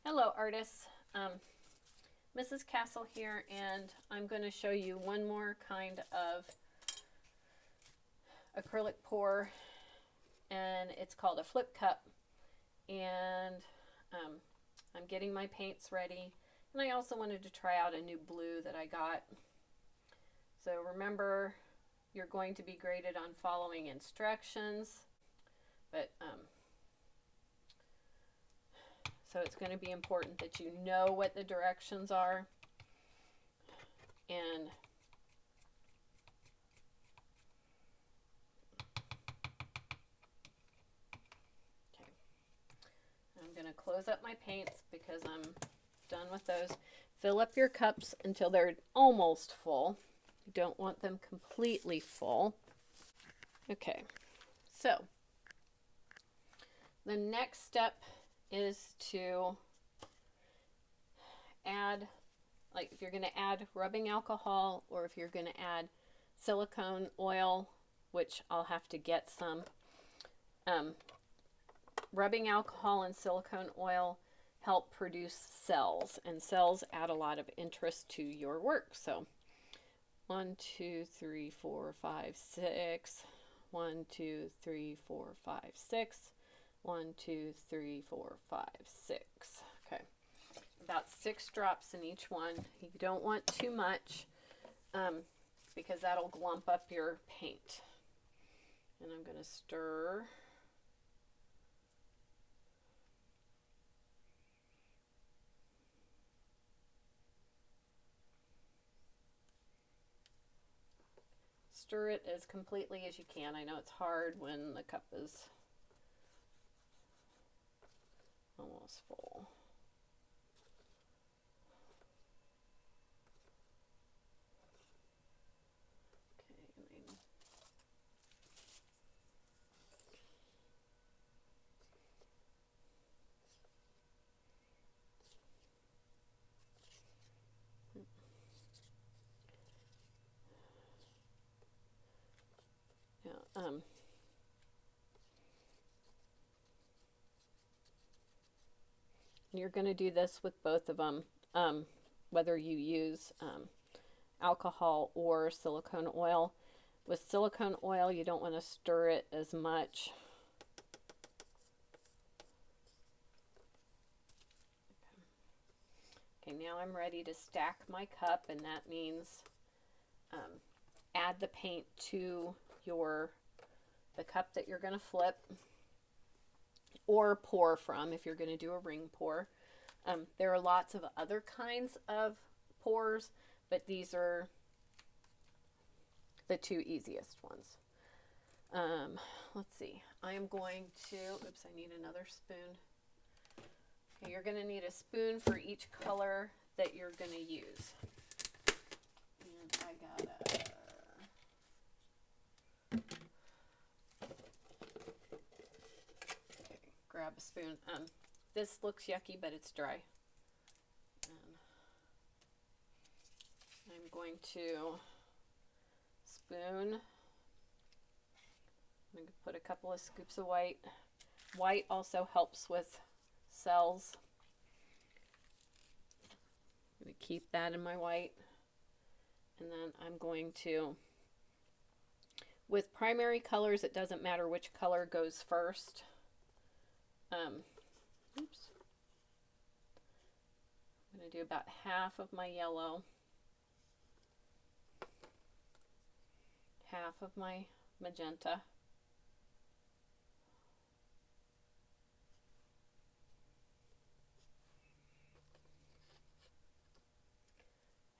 Hello artists, Mrs. Castle here, and I'm going to show you one more kind of acrylic pour, and it's called a flip cup. And I'm getting my paints ready, and I also wanted to try out a new blue that I got. So remember, you're going to be graded on following instructions, but so it's going to be important that you know what the directions are. And okay, I'm going to close up my paints because I'm done with those. Fill up your cups until they're almost full. You don't want them completely full. Okay, so the next step is to add, like if you're going to add rubbing alcohol or if you're going to add silicone oil, which I'll have to get some. Rubbing alcohol and silicone oil help produce cells, and cells add a lot of interest to your work. So 1, 2, 3, 4, 5, 6. 1, 2, 3, 4, 5, 6. 1, 2, 3, 4, 5, 6. Okay, about 6 drops in each one. You don't want too much because that'll glump up your paint. And I'm going to stir. Stir it as completely as you can. I know it's hard when the cup is almost full. Yeah, you're going to do this with both of them, whether you use alcohol or silicone oil. With silicone oil, you don't want to stir it as much. Okay, now I'm ready to stack my cup, and that means add the paint to the cup that you're going to flip or pour from if you're going to do a ring pour. There are lots of other kinds of pours, but these are the 2 easiest ones. Let's see. I am going to, oops, I need another spoon. Okay, you're going to need a spoon for each color that you're going to use. And I got a grab a spoon. This looks yucky, but it's dry. I'm going to spoon. I'm going to put a couple of scoops of white. White also helps with cells. I'm going to keep that in my white. And then I'm going to, with primary colors, it doesn't matter which color goes first. Oops. I'm going to do about half of my yellow, half of my magenta,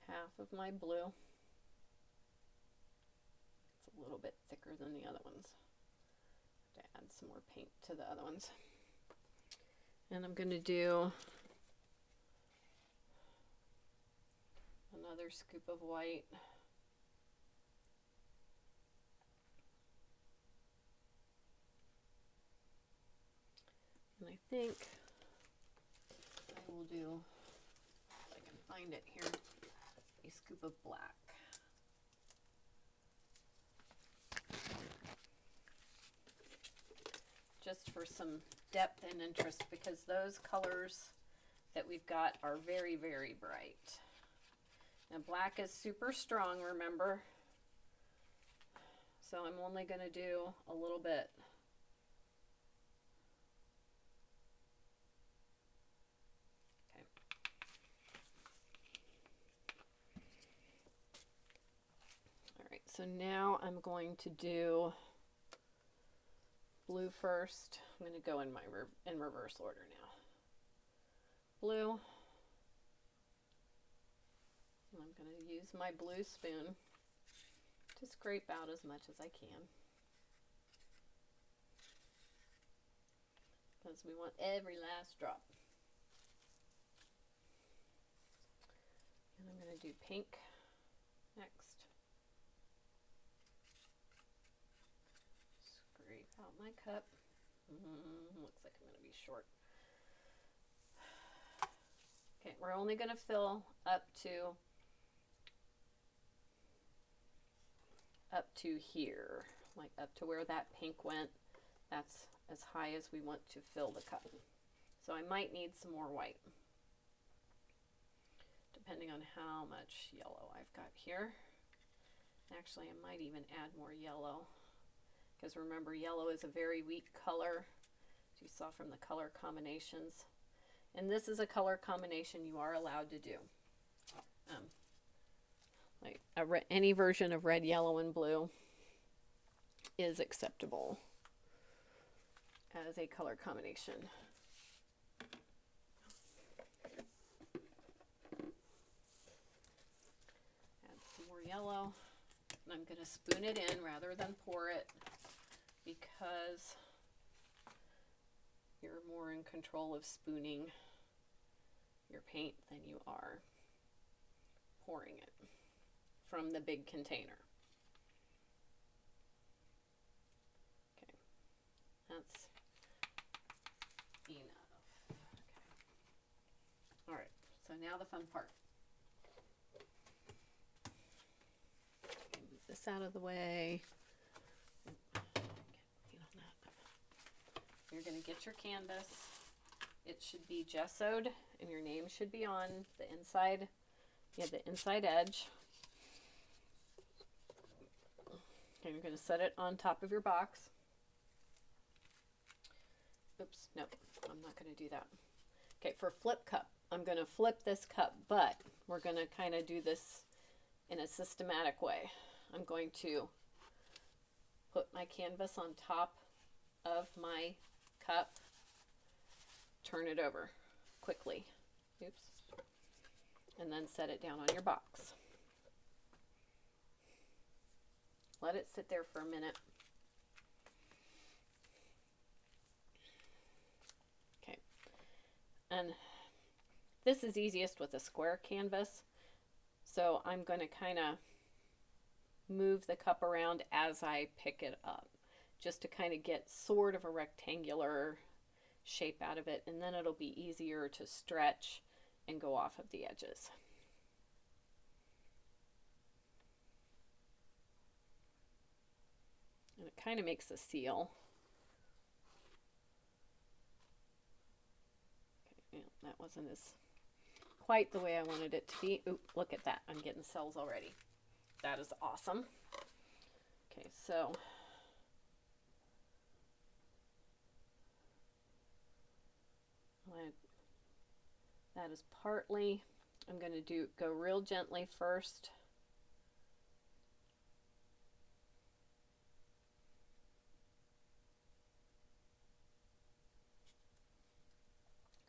half of my blue. It's a little bit thicker than the other ones. I have to add some more paint to the other ones. And I'm going to do another scoop of white. And I think I will do, if I can find it here, a scoop of black. Just for some depth and interest, because those colors that we've got are very, very bright. Now black is super strong, remember? So I'm only going to do a little bit. Okay. All right, so now I'm going to do blue first. I'm going to go in in reverse order now. Blue. And I'm going to use my blue spoon to scrape out as much as I can, because we want every last drop. And I'm going to do pink next. Scrape out my cup. Looks like I'm going to be short. Okay, we're only going to fill up to here, like up to where that pink went. That's as high as we want to fill the cup. So I might need some more white, depending on how much yellow I've got here. Actually, I might even add more yellow, because remember, yellow is a very weak color, as you saw from the color combinations. And this is a color combination you are allowed to do. Like any version of red, yellow, and blue is acceptable as a color combination. Add some more yellow. And I'm going to spoon it in rather than pour it, because you're more in control of spooning your paint than you are pouring it from the big container. Okay, that's enough. Okay. All right, so now the fun part. Move this out of the way. You're going to get your canvas. It should be gessoed, and your name should be on the inside. You have the inside edge. And you're going to set it on top of your box. Oops, nope, I'm not going to do that. Okay, for flip cup, I'm going to flip this cup, but we're going to kind of do this in a systematic way. I'm going to put my canvas on top of my cup, turn it over quickly, oops, and then set it down on your box. Let it sit there for a minute. Okay, and this is easiest with a square canvas, so I'm going to kind of move the cup around as I pick it up, just to kind of get sort of a rectangular shape out of it, and then it'll be easier to stretch and go off of the edges. And it kind of makes a seal. Okay, yeah, that wasn't as quite the way I wanted it to be. Oop, look at that. I'm getting cells already. That is awesome. Okay, so that is partly, I'm going to go real gently first.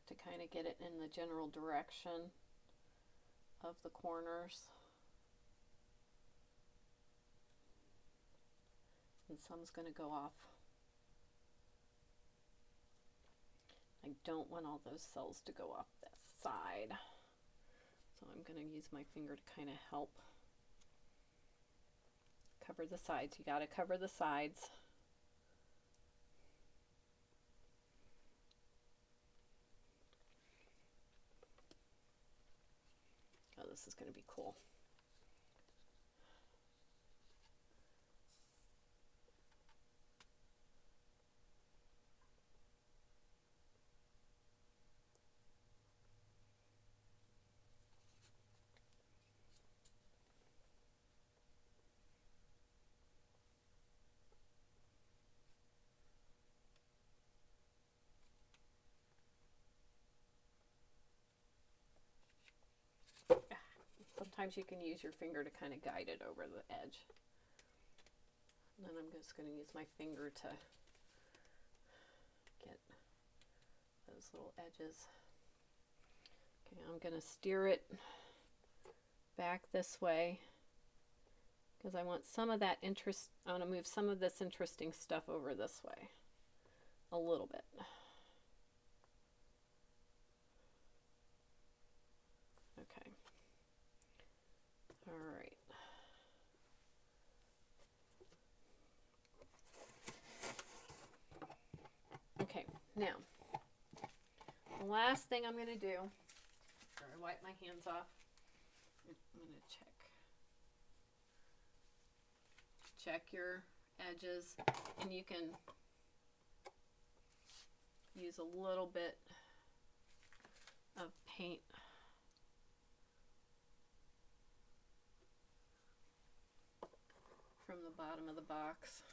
To kind of get it in the general direction of the corners. And some's going to go off. I don't want all those cells to go off that side. So I'm going to use my finger to kind of help cover the sides. You got to cover the sides. Oh, this is going to be cool. sometimes you can use your finger to kind of guide it over the edge. And then I'm just going to use my finger to get those little edges. Okay, I'm going to steer it back this way because I want some of that interest. I want to move some of this interesting stuff over this way a little bit. Okay. All right. Okay, now, the last thing I'm going to do, after I wipe my hands off, I'm going to check your edges, and you can use a little bit of paint from the bottom of the box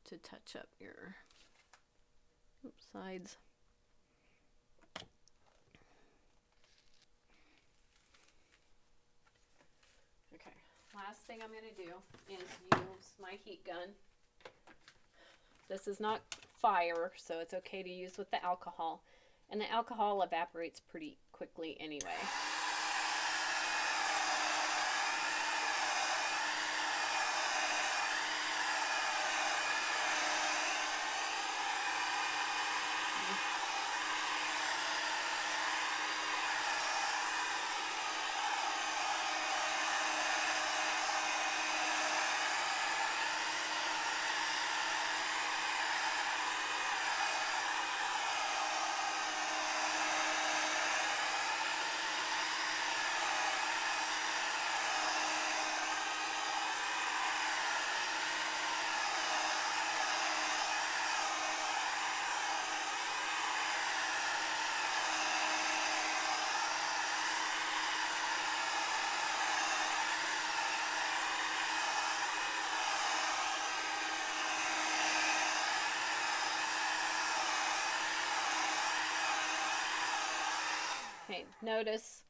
to touch up your sides. Okay, last thing I'm going to do is use my heat gun. This is not fire, so it's okay to use with the alcohol, and the alcohol evaporates pretty quickly anyway. Okay, notice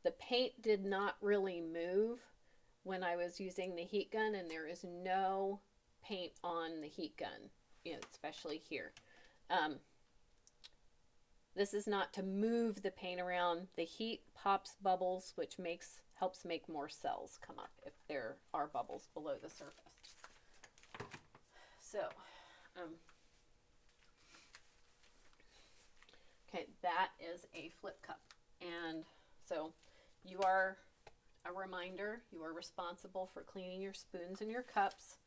the paint did not really move when I was using the heat gun, and there is no paint on the heat gun, especially here. This is not to move the paint around. The heat pops bubbles, which helps make more cells come up if there are bubbles below the surface. So, okay, that is a flip cup. And so you are, a reminder, you are responsible for cleaning your spoons and your cups.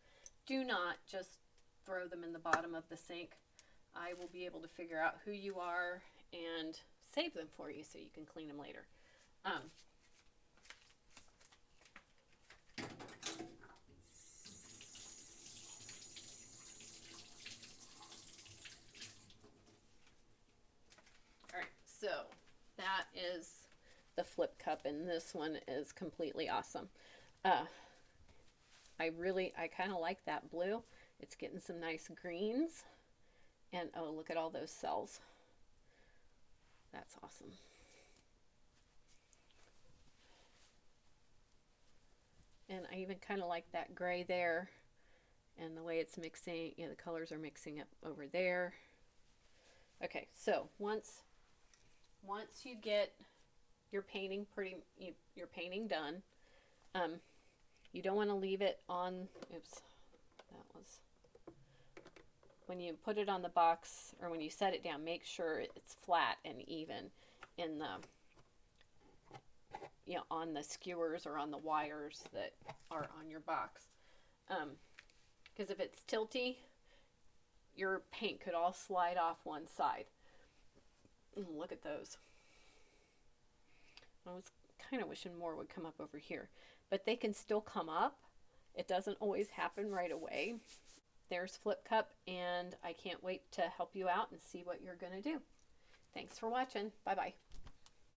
Do not just throw them in the bottom of the sink. I will be able to figure out who you are and save them for you so you can clean them later. All right, so that is the flip cup, and this one is completely awesome. I kind of like that blue. It's getting some nice greens, and oh, look at all those cells. That's awesome. And I even kind of like that gray there, and the way it's mixing, the colors are mixing up over there. Okay, so once you get your painting done, you don't want to leave it on, when you put it on the box, or when you set it down, make sure it's flat and even in the, on the skewers or on the wires that are on your box. Because if it's tilty, your paint could all slide off one side. Look at those. I was kind of wishing more would come up over here, but they can still come up. It doesn't always happen right away. There's Flip Cup, and I can't wait to help you out and see what you're going to do. Thanks for watching. Bye-bye.